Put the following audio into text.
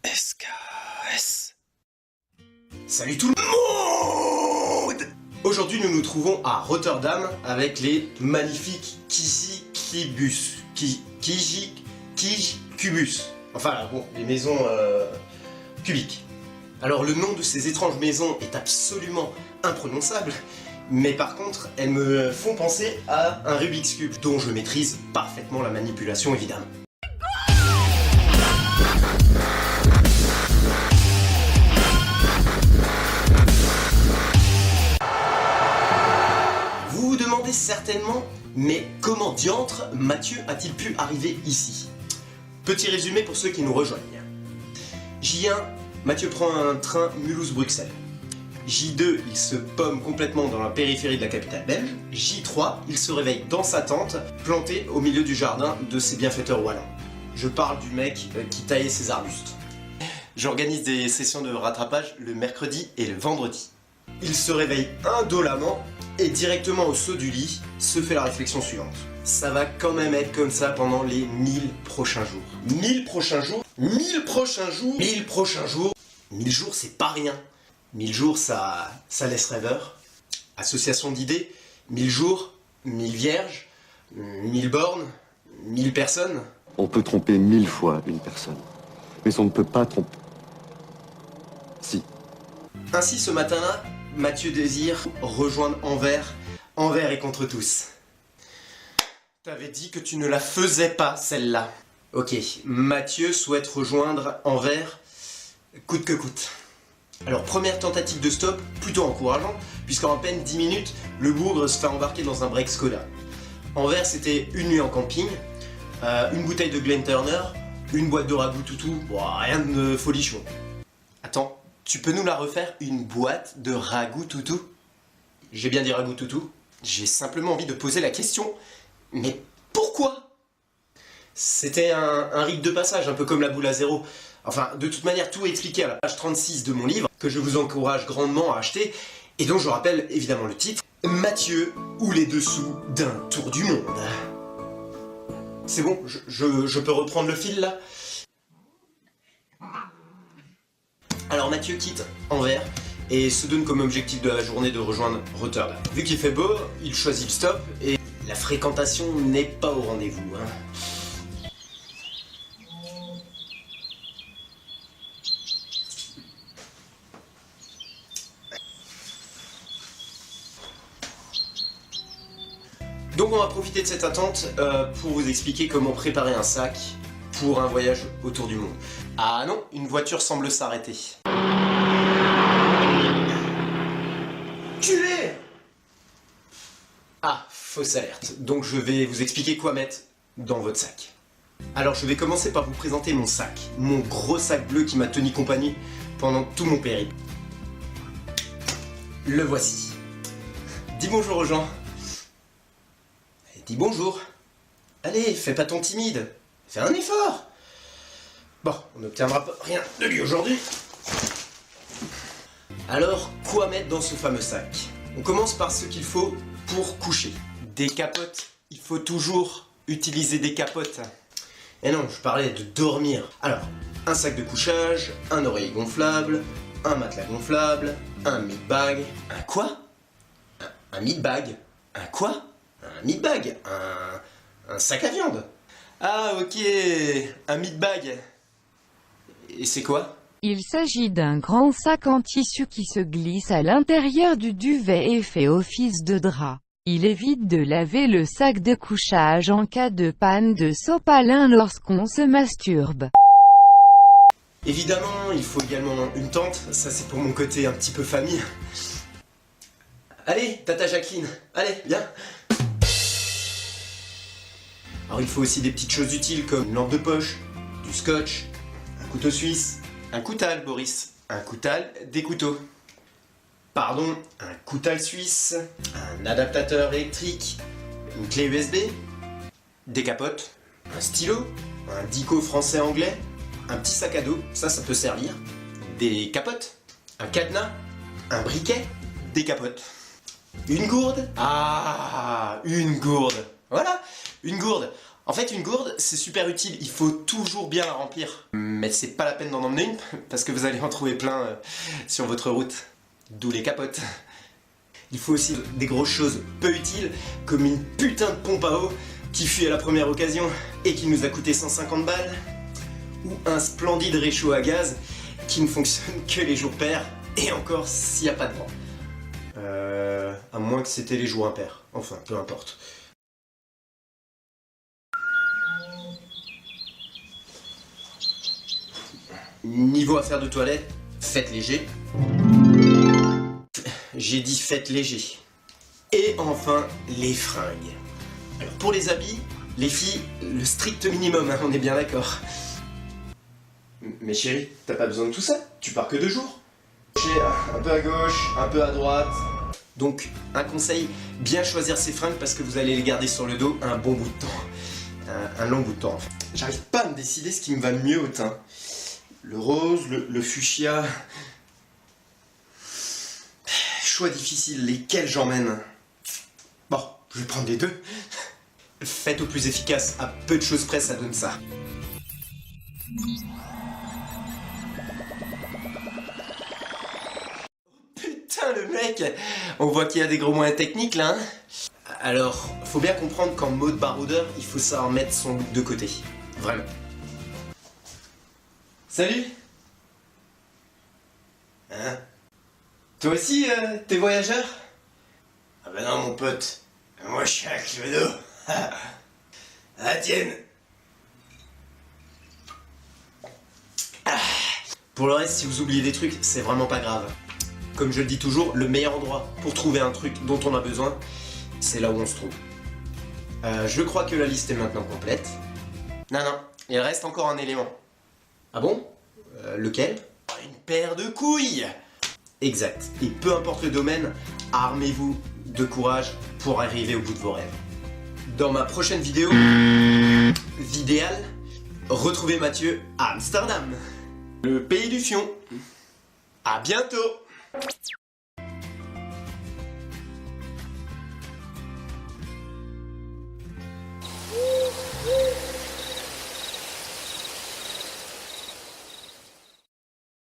SKS. Salut tout le monde! Aujourd'hui nous nous trouvons à Rotterdam avec les magnifiques Kijikubus. Kijikubus. Enfin bon, les maisons cubiques. Alors le nom de ces étranges maisons est absolument imprononçable, mais par contre elles me font penser à un Rubik's Cube dont je maîtrise parfaitement la manipulation évidemment. Vous vous demandez certainement, mais comment diantre Mathieu a-t-il pu arriver ici? Petit résumé pour ceux qui nous rejoignent. J1, Mathieu prend un train Mulhouse-Bruxelles. J2, il se pomme complètement dans la périphérie de la capitale belge. J3, il se réveille dans sa tente, planté au milieu du jardin de ses bienfaiteurs wallons. Je parle du mec qui taillait ses arbustes. J'organise des sessions de rattrapage le mercredi et le vendredi. Il se réveille indolemment et directement au saut du lit se fait la réflexion suivante. Ça va quand même être comme ça pendant les 1000 prochains jours. 1000 prochains jours 1000 prochains jours 1000 prochains jours 1000 jours c'est pas rien. 1000 jours ça laisse rêveur. Association d'idées, 1000 jours, 1000 vierges, 1000 bornes, 1000 personnes. On peut tromper 1000 fois une personne, mais on ne peut pas tromper... Si. Ainsi ce matin-là, Mathieu désire rejoindre Anvers. Anvers est contre tous. T'avais dit que tu ne la faisais pas, celle-là. Ok, Mathieu souhaite rejoindre Anvers, coûte que coûte. Alors première tentative de stop, plutôt encourageant, puisqu'en à peine 10 minutes, le bougre se fait embarquer dans un break Skoda. Anvers, c'était une nuit en camping, une bouteille de Glen Turner, une boîte de ragoût toutou, rien de folichon. Attends, tu peux nous la refaire, une boîte de ragoût toutou? J'ai bien dit ragoût toutou. J'ai simplement envie de poser la question, mais pourquoi? C'était un rite de passage, un peu comme la boule à zéro. Enfin, de toute manière, tout est expliqué à la page 36 de mon livre, que je vous encourage grandement à acheter, et dont je rappelle évidemment le titre, Mathieu ou les dessous d'un tour du monde. C'est bon, je peux reprendre le fil là? Alors Mathieu quitte Anvers et se donne comme objectif de la journée de rejoindre Rotterdam. Vu qu'il fait beau, il choisit le stop et la fréquentation n'est pas au rendez-vous. Donc on va profiter de cette attente pour vous expliquer comment préparer un sac pour un voyage autour du monde. Ah non, une voiture semble s'arrêter. Culé! Ah, fausse alerte. Donc je vais vous expliquer quoi mettre dans votre sac. Alors je vais commencer par vous présenter mon sac. Mon gros sac bleu qui m'a tenu compagnie pendant tout mon périple. Le voici. Dis bonjour aux gens. Dis bonjour. Allez, fais pas ton timide. Fais un effort. Bon, on n'obtiendra rien de lui aujourd'hui. Alors, quoi mettre dans ce fameux sac? On commence par ce qu'il faut pour coucher. Des capotes. Il faut toujours utiliser des capotes. Et non, je parlais de dormir. Alors, un sac de couchage, un oreiller gonflable, un matelas gonflable, un meat bag. Un quoi? Un meat bag? Un quoi? Un meat bag? Un sac à viande? Ah ok, un meat bag. Et c'est quoi? Il s'agit d'un grand sac en tissu qui se glisse à l'intérieur du duvet et fait office de drap. Il évite de laver le sac de couchage en cas de panne de sopalin lorsqu'on se masturbe. Évidemment, il faut également une tente, ça c'est pour mon côté un petit peu famille. Allez, tata Jacqueline, allez, viens. Alors il faut aussi des petites choses utiles comme une lampe de poche, du scotch, un couteau suisse, un coutal Boris, un coutal, des couteaux. Pardon, un coutal suisse, un adaptateur électrique, une clé USB, des capotes, un stylo, un dico français-anglais, un petit sac à dos, ça peut servir, des capotes, un cadenas, un briquet, des capotes. Une gourde? Ah, une gourde. Voilà, une gourde. En fait, une gourde, c'est super utile, il faut toujours bien la remplir. Mais c'est pas la peine d'en emmener une, parce que vous allez en trouver plein sur votre route. D'où les capotes. Il faut aussi des grosses choses peu utiles, comme une putain de pompe à eau qui fuit à la première occasion et qui nous a coûté 150 balles. Ou un splendide réchaud à gaz qui ne fonctionne que les jours pairs, et encore s'il n'y a pas de vent. À moins que c'était les jours impairs. Enfin, peu importe. Niveau affaire de toilette, faites léger. J'ai dit faites léger. Et enfin, les fringues. Alors pour les habits, les filles, le strict minimum, hein, on est bien d'accord. Mais chérie, t'as pas besoin de tout ça, tu pars que 2 jours. Un peu à gauche, un peu à droite. Donc, un conseil, bien choisir ses fringues parce que vous allez les garder sur le dos un bon bout de temps. Un long bout de temps en fait. J'arrive pas à me décider ce qui me va le mieux au teint. Le rose, le fuchsia... Choix difficile, lesquels j'emmène? Bon, je vais prendre les 2. Faites au plus efficace, à peu de choses près ça donne ça. Putain le mec, on voit qu'il y a des gros moyens techniques là, hein. Alors, faut bien comprendre qu'en mode baroudeur, il faut savoir mettre son look de côté. Vraiment. Salut. Hein? Toi aussi, t'es voyageur? Ah bah non mon pote, moi je suis un clodo. Ah tienne. Pour le reste, si vous oubliez des trucs, c'est vraiment pas grave. Comme je le dis toujours, le meilleur endroit pour trouver un truc dont on a besoin, c'est là où on se trouve. Je crois que la liste est maintenant complète. Non, il reste encore un élément. Ah bon? Lequel? Une paire de couilles! Exact. Et peu importe le domaine, armez-vous de courage pour arriver au bout de vos rêves. Dans ma prochaine vidéo, Vidéal, retrouvez Mathieu à Amsterdam, le pays du fion. À bientôt!